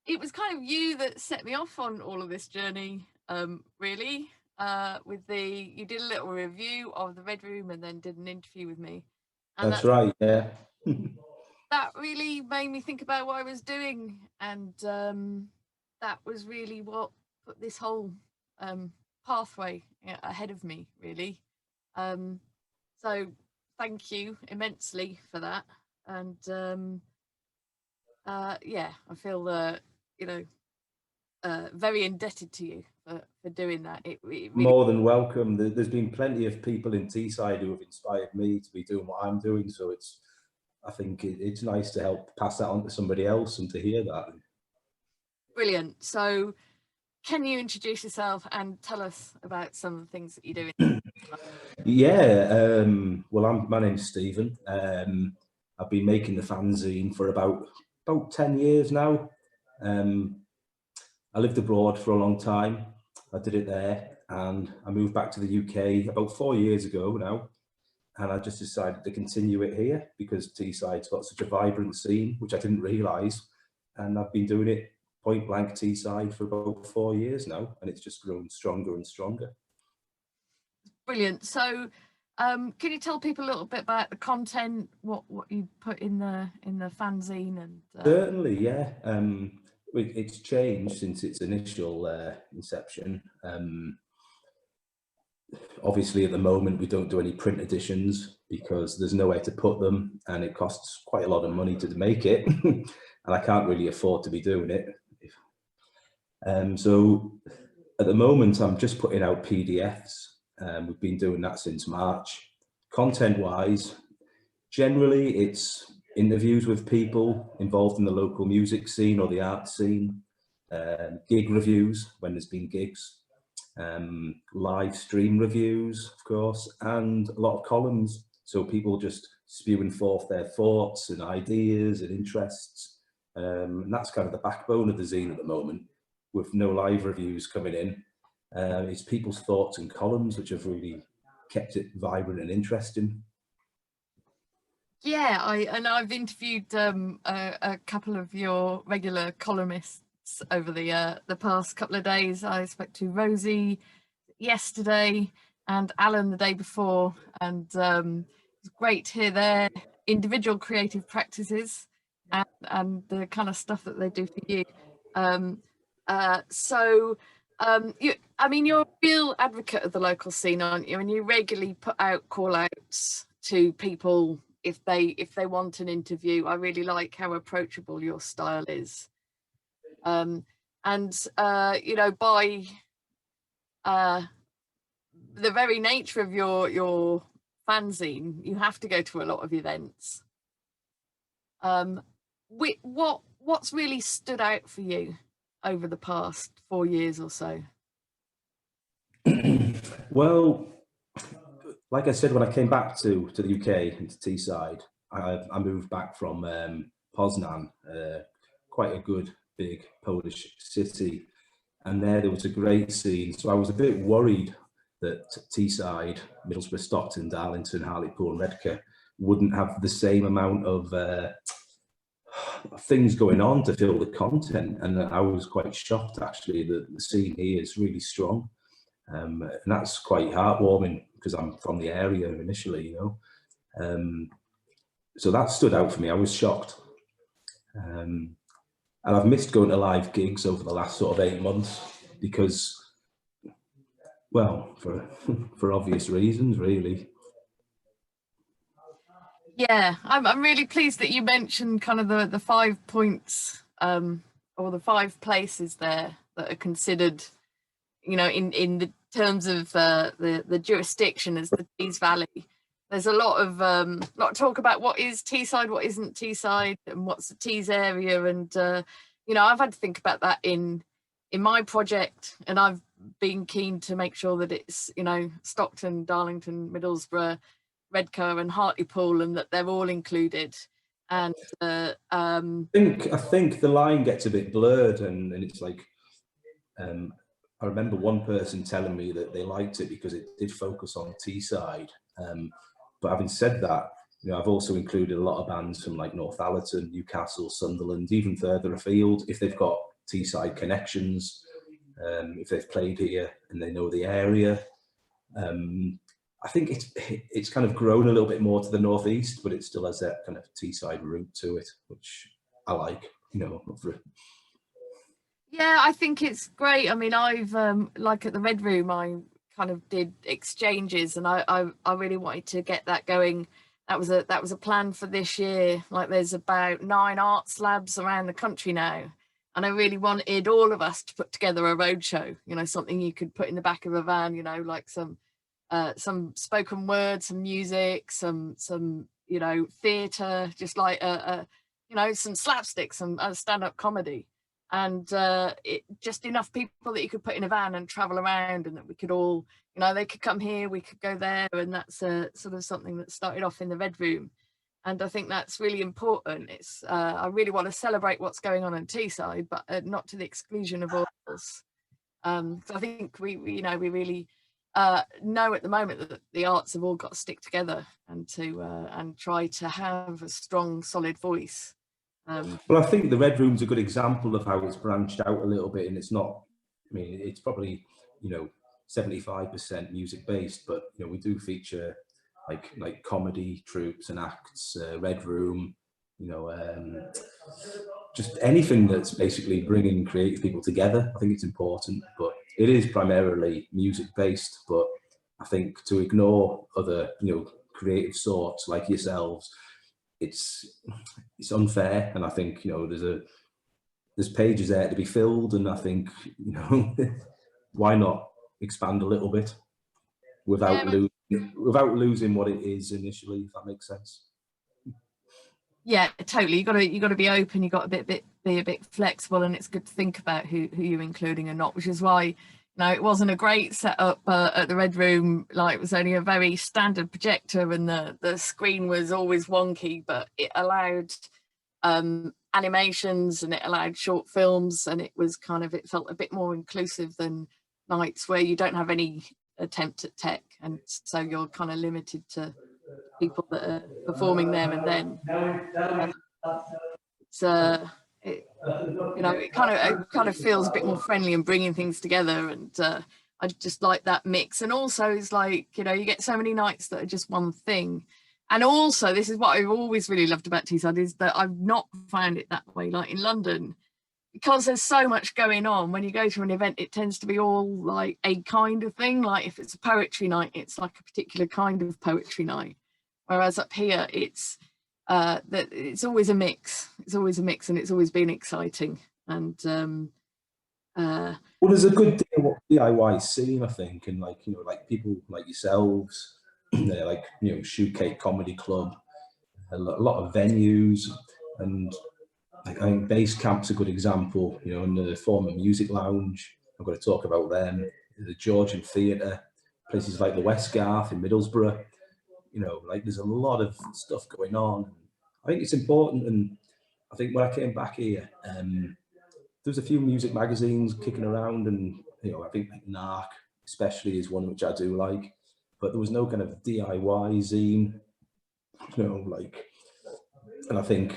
it was kind of you that set me off on all of this journey, really. With you did a little review of the Red Room and then did an interview with me, and That's right, yeah. that really made me think about what I was doing, and that was really what put this whole pathway ahead of me, really. So thank you immensely for that, and yeah, I feel very indebted to you for doing that. It really... More than welcome. There's been plenty of people in Teesside who have inspired me to be doing what I'm doing, so I think it's nice to help pass that on to somebody else and to hear that. Brilliant. So can you introduce yourself and tell us about some of the things that you're doing? Yeah, well, my name's Stephen. I've been making the fanzine for about 10 years now. I lived abroad for a long time. I did it there, and I moved back to the UK about 4 years ago now. And I just decided to continue it here because Teesside's got such a vibrant scene, which I didn't realise. And I've been doing it point blank Teesside for about 4 years now, and it's just grown stronger and stronger. Brilliant. So can you tell people a little bit about the content, what you put in the fanzine? And certainly, yeah. It's changed since its initial inception. Obviously, at the moment, we don't do any print editions because there's nowhere to put them, and it costs quite a lot of money to make it, and I can't really afford to be doing it. So at the moment, I'm just putting out PDFs. We've been doing that since March. Content-wise, generally, it's interviews with people involved in the local music scene or the art scene, gig reviews when there's been gigs, live stream reviews, of course, and a lot of columns. So people just spewing forth their thoughts and ideas and interests. And that's kind of the backbone of the zine at the moment, with no live reviews coming in. It's people's thoughts and columns which have really kept it vibrant and interesting. Yeah, I've interviewed a couple of your regular columnists over the past couple of days. I spoke to Rosie yesterday and Alan the day before, and it's great to hear their individual creative practices and the kind of stuff that they do for you. You're a real advocate of the local scene, aren't you? And you regularly put out call outs to people if they want an interview. I really like how approachable your style is. By the very nature of your fanzine, you have to go to a lot of events. What's really stood out for you over the past 4 years or so? Well, like I said, when I came back to the UK and to Teesside, I moved back from Poznan, quite a good big Polish city, and there was a great scene. So I was a bit worried that Teesside, Middlesbrough, Stockton, Darlington, Hartlepool, and Redcar wouldn't have the same amount of things going on to fill the content, and I was quite shocked actually that the scene here is really strong, and that's quite heartwarming because I'm from the area initially, so that stood out for me. I was shocked, and I've missed going to live gigs over the last sort of 8 months because, well, for obvious reasons, really. Yeah, I'm really pleased that you mentioned kind of the 5 points or the 5 places there that are considered, in the terms of the jurisdiction as the Tees Valley. There's a lot of talk about what is Teesside, what isn't Teesside, and what's the Tees area, and I've had to think about that in my project, and I've been keen to make sure that it's Stockton, Darlington, Middlesbrough, Redcar and Hartlepool, and that they're all included. And I think the line gets a bit blurred, and it's like I remember one person telling me that they liked it because it did focus on Teesside. But having said that, I've also included a lot of bands from like Northallerton, Newcastle, Sunderland, even further afield, if they've got Teesside connections, if they've played here and they know the area. I think it's kind of grown a little bit more to the northeast, but it still has that kind of Teesside route to it, which I like, you know. Yeah, I think it's great. I mean, I've like at the Red Room, I kind of did exchanges, and I really wanted to get that going. That was a plan for this year. Like, there's about 9 arts labs around the country now, and I really wanted all of us to put together a roadshow. You know, something you could put in the back of a van. You know, like some spoken word, some music, some you know, theatre, just like you know, some slapstick, some stand-up comedy, and just enough people that you could put in a van and travel around, and that we could all, you know, they could come here, we could go there, and that's sort of something that started off in the Red Room. And I think that's really important. It's I really want to celebrate what's going on in Teesside, but not to the exclusion of all else. So I think we you know, we really know at the moment that the arts have all got to stick together and to and try to have a strong, solid voice. Well, I think the Red Room's a good example of how it's branched out a little bit, and it's not, I mean, it's probably, you know, 75% music based, but, you know, we do feature like comedy troupes and acts, Red Room, you know, just anything that's basically bringing creative people together. I think it's important, but it is primarily music based. But I think to ignore other, you know, creative sorts like yourselves, it's unfair. And I think, you know, there's pages there to be filled, and I think, you know, why not expand a little bit without losing what it is initially, if that makes sense. Yeah, totally. You got to be open. You got to be a bit flexible, and it's good to think about who you're including or not. Which is why, you know, it wasn't a great setup at the Red Room. Like, it was only a very standard projector, and the screen was always wonky, but it allowed animations, and it allowed short films, and it was kind of, it felt a bit more inclusive than nights where you don't have any attempt at tech, and so you're kind of limited to people that are performing there and then. It's you know, it kind of feels a bit more friendly and bringing things together, and I just like that mix. And also, it's like, you know, you get so many nights that are just one thing. And also, this is what I've always really loved about Teesside, is that I've not found it that way. Like in London, because there's so much going on, when you go to an event, it tends to be all like a kind of thing. Like if it's a poetry night, it's like a particular kind of poetry night. Whereas up here, it's that it's always a mix. It's always a mix, and it's always been exciting. And well, there's a good DIY scene, I think, and like, you know, like people like yourselves, they're like, you know, Shoecake Comedy Club, a lot of venues, and like, I think Base Camp's a good example, you know, and the former Music Lounge, I'm going to talk about them, the Georgian Theatre, places like the Westgarth in Middlesbrough, you know, like there's a lot of stuff going on. I think it's important, and I think when I came back here, there's a few music magazines kicking around, and, you know, I think like Narc especially is one which I do like, but there was no kind of DIY zine, you know, like, and I think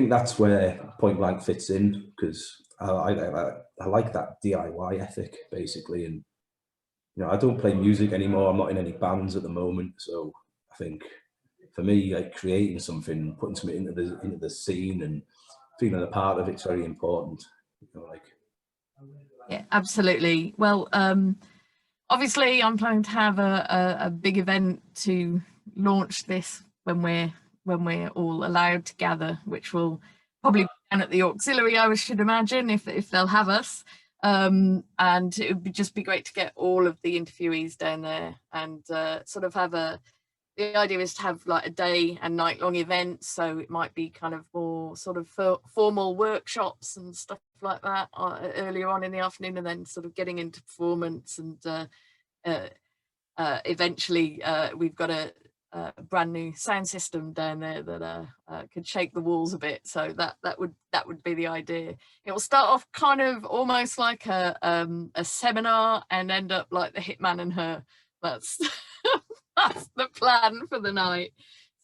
that's where Point Blank fits in, because I like that DIY ethic, basically. And, you know, I don't play music anymore. I'm not in any bands at the moment. So I think for me, like creating something, putting something into the scene and feeling a part of it's very important. You know, like. yeah, absolutely. Well, obviously I'm planning to have a big event to launch this when we're all allowed to gather, which will probably be down at the auxiliary, I should imagine, if they'll have us. And it would just be great to get all of the interviewees down there, and sort of have the idea is to have like a day and night long event. So it might be kind of more sort of formal workshops and stuff like that earlier on in the afternoon, and then sort of getting into performance. And eventually we've got a brand new sound system down there that could shake the walls a bit. So that would be the idea. It will start off kind of almost like a seminar and end up like the Hitman and Her. That's that's the plan for the night.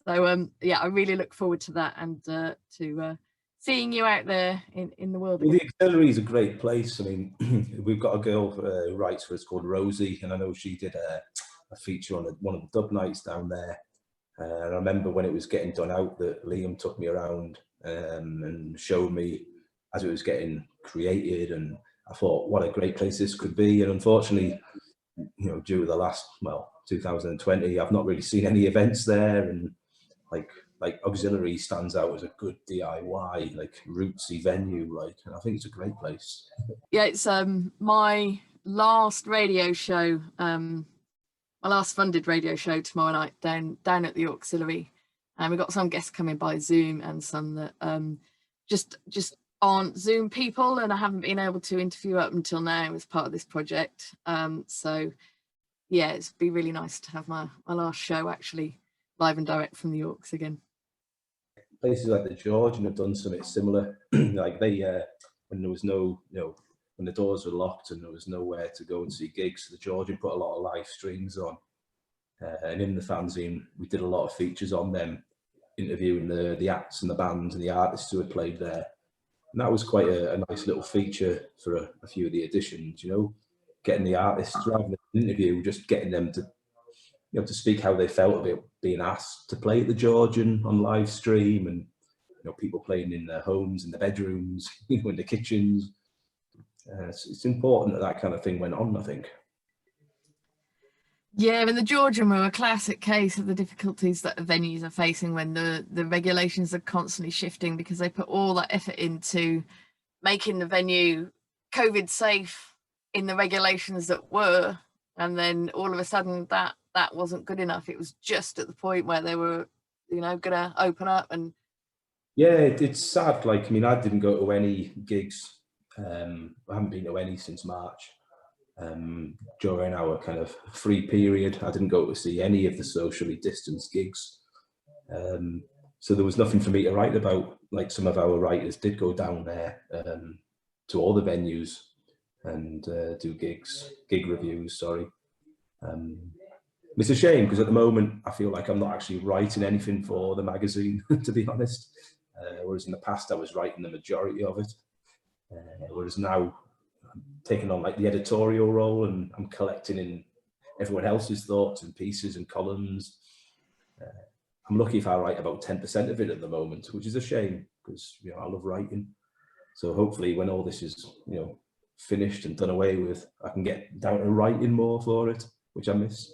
So yeah, I really look forward to that, and to seeing you out there in the world. Well, the auxiliary is a great place. I mean, we've got a girl who writes for us called Rosie, and I know she did a feature on one of the dub nights down there. And I remember when it was getting done out that Liam took me around and showed me as it was getting created, and I thought, what a great place this could be. And unfortunately, you know, due to the last, well, 2020, I've not really seen any events there, and like auxiliary stands out as a good DIY, like rootsy venue, like, and I think it's a great place. Yeah, it's my last radio show, my last funded radio show tomorrow night down at the auxiliary, and we've got some guests coming by Zoom and some that just aren't Zoom people, and I haven't been able to interview up until now as part of this project. So yeah, it's be really nice to have my last show actually live and direct from the Auks again. Places like the Georgian have done something similar. Like they, when there was no, you know, when the doors were locked and there was nowhere to go and see gigs, the Georgian put a lot of live streams on. And in the fanzine, we did a lot of features on them, interviewing the acts and the bands and the artists who had played there. And that was quite a nice little feature for a few of the editions, you know, getting the artists, rather than an interview, just getting them to, you know, to speak how they felt about being asked to play at the Georgian on live stream, and, you know, people playing in their homes, in their bedrooms, you know, in the kitchens. It's important that that kind of thing went on, I think. Yeah, and the Georgian were a classic case of the difficulties that venues are facing when the regulations are constantly shifting, because they put all that effort into making the venue COVID safe in the regulations that were, and then all of a sudden that wasn't good enough. It was just at the point where they were, you know, gonna open up. And yeah, it's sad. Like, I mean, I didn't go to any gigs. I haven't been to any since March. During our kind of free period, I didn't go to see any of the socially distanced gigs. So there was nothing for me to write about. Like, some of our writers did go down there to all the venues and do gig reviews, sorry. It's a shame, because at the moment I feel like I'm not actually writing anything for the magazine, to be honest. Whereas in the past I was writing the majority of it. Whereas now I'm taking on like the editorial role, and I'm collecting in everyone else's thoughts and pieces and columns. I'm lucky if I write about 10% of it at the moment, which is a shame, because, you know, I love writing. So hopefully when all this is, you know, finished and done away with, I can get down to writing more for it, which I miss.